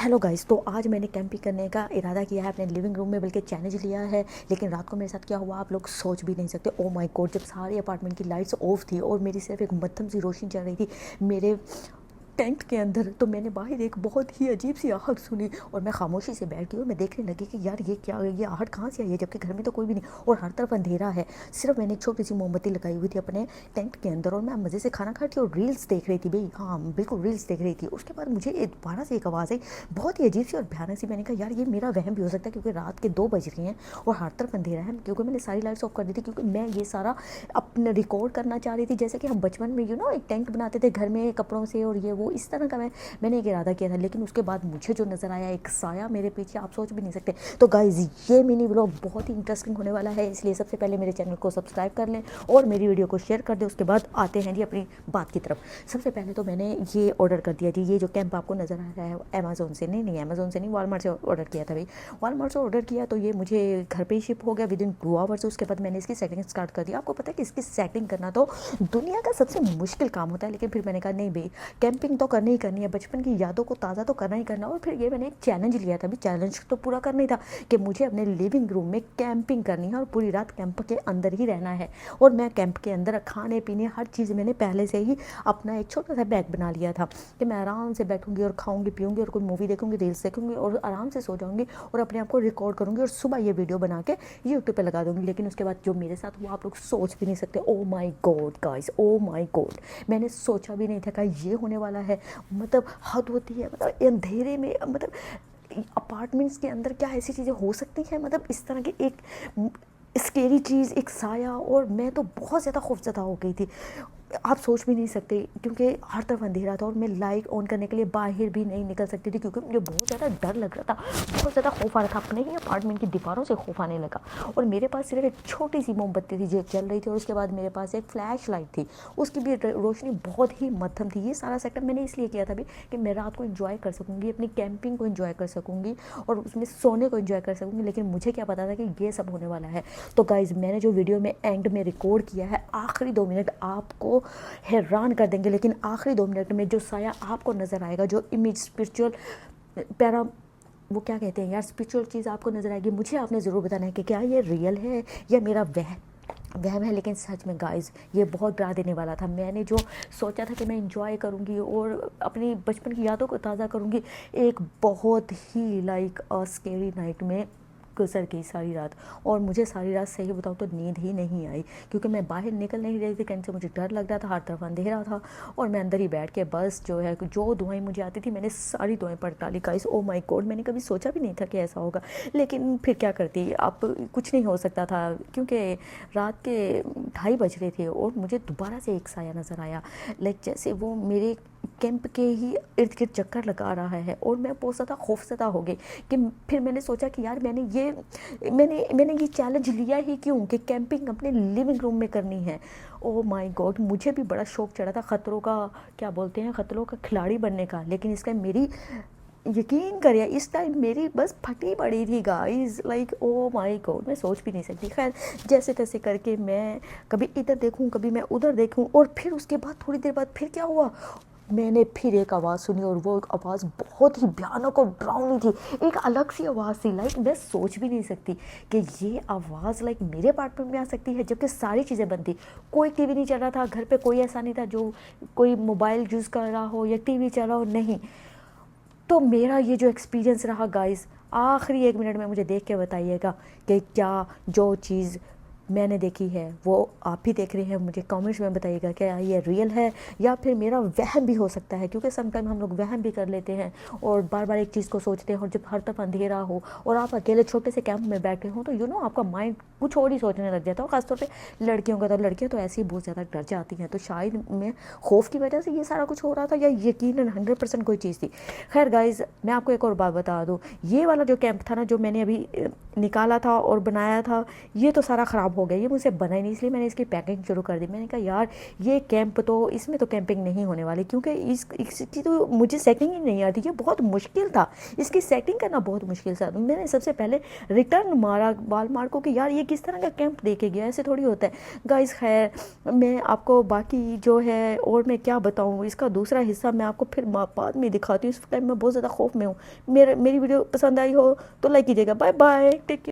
Hello guys, तो आज मैंने कैंपिंग करने का इरादा किया है अपने लिविंग रूम में, बल्कि चैलेंज लिया है। लेकिन रात को मेरे साथ क्या हुआ आप लोग सोच भी नहीं सकते। ओ माय गॉड, जब सारी अपार्टमेंट की लाइट्स ऑफ थी और मेरी सिर्फ एक मध्यम सी रोशनी चल रही थी मेरे टेंट के अंदर, तो मैंने बाहर एक बहुत ही अजीब सी आहट सुनी और मैं खामोशी से बैठ गई और मैं देखने लगी कि यार ये क्या, ये आहट कहाँ से आई है, जबकि घर में तो कोई भी नहीं और हर तरफ अंधेरा है। सिर्फ मैंने एक छोटी सी मोमबत्ती लगाई हुई थी अपने टेंट के अंदर और मैं मज़े से खाना खा रही थी और रील्स देख रही थी भाई। हाँ बिल्कुल, रील्स देख रही थी। उसके बाद मुझे दोबारा से एक आवाज़ आई, बहुत ही अजीब सी और भयानक सी। मैंने कहा यार ये मेरा वहम भी हो सकता है, क्योंकि रात के 2 बज रहे हैं और हर तरफ अंधेरा है, क्योंकि मैंने सारी लाइट्स ऑफ कर दी थी, क्योंकि मैं ये सारा अपने रिकॉर्ड करना चाह रही थी। जैसे कि हम बचपन में एक टेंट बनाते थे घर में कपड़ों से और ये वो इस तरह का मैंने एक इरादा किया था। लेकिन उसके बाद मुझे जो नज़र आया, एक साया मेरे पीछे, आप सोच भी नहीं सकते। तो गाइज ये मिनी व्लॉग बहुत ही इंटरेस्टिंग होने वाला है, इसलिए सबसे पहले मेरे चैनल को सब्सक्राइब कर लें और मेरी वीडियो को शेयर कर दें। उसके बाद आते हैं जी अपनी बात की तरफ। सबसे पहले तो मैंने ये ऑर्डर कर दिया जी, ये जो कैंप आपको नज़र आ रहा है अमेज़ोन से नहीं अमेज़ोन से नहीं, वॉलमार्ट से ऑर्डर किया था भाई। वॉलमार्ट से ऑर्डर किया तो ये मुझे घर पे ही शिप हो गया विदिन 2 आवर्स। उसके बाद मैंने इसकी सेटिंग स्टार्ट कर दी। आपको पता है कि इसकी सेटिंग करना तो दुनिया का सबसे मुश्किल काम होता है, लेकिन फिर मैंने कहा नहीं भाई, कैंपिंग तो करनी ही करनी है, बचपन की यादों को ताज़ा तो करना ही करना। और फिर ये मैंने एक चैलेंज लिया था, भी चैलेंज तो पूरा करना ही था कि मुझे अपने लिविंग रूम में कैंपिंग करनी है और पूरी रात कैंप के अंदर ही रहना है। और मैं कैंप के अंदर खाने पीने हर चीज़ मैंने पहले से ही अपना एक छोटा सा बैग बना लिया था कि मैं आराम से बैठूंगी और खाऊंगी पीऊंगी और कोई मूवी देखूंगी, रील्स देखूंगी और आराम से सो जाऊंगी और अपने आप को रिकॉर्ड करूंगी और सुबह ये वीडियो बना के यूट्यूब पे लगा दूंगी। लेकिन उसके बाद जो मेरे साथ हुआ आप लोग सोच भी नहीं सकते। ओ माई गॉड गाइस, ओ माई गॉड, मैंने सोचा भी नहीं था कि ये होने वाला है। मतलब हद होती है, मतलब अंधेरे में, मतलब अपार्टमेंट्स के अंदर क्या ऐसी चीज़ें हो सकती हैं। मतलब इस तरह की एक स्केरी चीज़, एक साया, और मैं तो बहुत ज़्यादा खौफज़दा हो गई थी, आप सोच भी नहीं सकते, क्योंकि हर तरफ अंधेरा था और मैं लाइट ऑन करने के लिए बाहर भी नहीं निकल सकती थी, क्योंकि मुझे बहुत ज़्यादा डर लग रहा था, बहुत ज़्यादा खौफ आ रहा था। अपने ही अपार्टमेंट की दीवारों से खौफ आने लगा। और मेरे पास सिर्फ एक छोटी सी मोमबत्ती थी जो जल रही थी और उसके बाद मेरे पास एक फ्लैश लाइट थी, उसकी भी रोशनी बहुत ही मध्यम थी। ये सारा सेटअप मैंने इसलिए किया था भी कि मैं रात को इन्जॉय कर सकूँगी, अपनी कैंपिंग को इन्जॉय कर सकूँगी और उसमें सोने को इन्जॉय कर सकूँगी। लेकिन मुझे क्या पता था कि ये सब होने वाला है। तो गाइज़ मैंने जो वीडियो में एंड में रिकॉर्ड किया है, आखिरी 2 मिनट आपको हैरान कर देंगे। लेकिन आखिरी 2 मिनट में जो साया आपको नज़र आएगा, जो इमेज स्पिरिचुअल पैरा, वो क्या कहते हैं यार, स्पिरिचुअल चीज़ आपको नज़र आएगी, मुझे आपने ज़रूर बताना है कि क्या ये रियल है या मेरा वहम है। लेकिन सच में गाइस ये बहुत डरा देने वाला था। मैंने जो सोचा था कि मैं इंजॉय करूँगी और अपनी बचपन की यादों को ताज़ा करूँगी, एक बहुत ही स्केरी नाइट में गुजर गई सारी रात। और मुझे सारी रात सही बताऊँ तो नींद ही नहीं आई, क्योंकि मैं बाहर निकल नहीं रही थी कैंट से, मुझे डर लग रहा था, हर तरफ अंधेरा था और मैं अंदर ही बैठ के बस जो दुआएं मुझे आती थी मैंने सारी दुआएं पढ़ डाली गाइस। ओ माय गॉड, मैंने कभी सोचा भी नहीं था कि ऐसा होगा, लेकिन फिर क्या करती, अब कुछ नहीं हो सकता था, क्योंकि रात के 2:30 बज रहे थे और मुझे दोबारा से एक साया नज़र आया, जैसे वो मेरे कैंप के ही इर्द गिर्द चक्कर लगा रहा है। और मैं बहुत ज़्यादा खौफज़दा हो गई कि फिर मैंने सोचा कि यार मैंने ये चैलेंज लिया ही क्यों, कि कैंपिंग अपने लिविंग रूम में करनी है। ओह माय गॉड, मुझे भी बड़ा शौक चढ़ा था खतरों का, क्या बोलते हैं, खतरों का खिलाड़ी बनने का। लेकिन इसका मेरी, यकीन करिए, इस टाइम मेरी बस फटी पड़ी थी गाइस, ओ माय गॉड, मैं सोच भी नहीं सकती। खैर जैसे तैसे करके मैं कभी इधर देखूं कभी मैं उधर देखूं, और फिर उसके बाद थोड़ी देर बाद फिर क्या हुआ, मैंने फिर एक आवाज़ सुनी और वो एक आवाज़ बहुत ही भयानक और डरावनी थी, एक अलग सी आवाज़ थी। मैं सोच भी नहीं सकती कि ये आवाज़ मेरे अपार्टमेंट में आ सकती है, जबकि सारी चीज़ें बंद थी, कोई टीवी नहीं चल रहा था घर पे, कोई ऐसा नहीं था जो कोई मोबाइल यूज़ कर रहा हो या टीवी चल रहा हो, नहीं। तो मेरा ये जो एक्सपीरियंस रहा गाइस, आखिरी 1 मिनट में मुझे देख के बताइएगा कि क्या जो चीज़ मैंने देखी है वो आप भी देख रहे हैं। मुझे कमेंट्स में बताइएगा क्या ये रियल है या फिर मेरा वहम भी हो सकता है, क्योंकि समटाइम हम लोग वहम भी कर लेते हैं और बार बार एक चीज़ को सोचते हैं। और जब हर तरफ अंधेरा हो और आप अकेले छोटे से कैंप में बैठे हो तो आपका माइंड कुछ और ही सोचने लग जाता है। और ख़ासतौर पे लड़कियों का, तो लड़कियाँ तो ऐसे ही बहुत ज़्यादा डर जाती हैं, तो शायद मैं खौफ की वजह से ये सारा कुछ हो रहा था या यकीनन 100% कोई चीज़ थी। खैर गाइज़ मैं आपको एक और बात बता दूँ, ये वाला जो कैंप था ना, जो मैंने अभी निकाला था और बनाया था, ये तो सारा ख़राब हो गया, ये मुझसे बना ही नहीं, इसलिए मैंने इसकी पैकिंग शुरू कर दी। मैंने कहा यार ये कैंप तो, इसमें तो कैंपिंग नहीं होने वाली, क्योंकि इसकी तो मुझे सेटिंग ही नहीं आती, ये बहुत मुश्किल था, इसकी सेटिंग करना बहुत मुश्किल था। मैंने सबसे पहले रिटर्न मारा वॉलमार्ट को कि यार ये किस तरह का कैंप देके गया, ऐसे थोड़ी होता है गाइस। खैर मैं आपको बाकी जो है और मैं क्या बताऊँ, इसका दूसरा हिस्सा मैं आपको फिर बाद में दिखाती हूँ। इस टाइम मैं बहुत ज़्यादा खौफ में हूँ। मेरी वीडियो पसंद आई हो तो लाइक कीजिएगा। Bye bye, take care.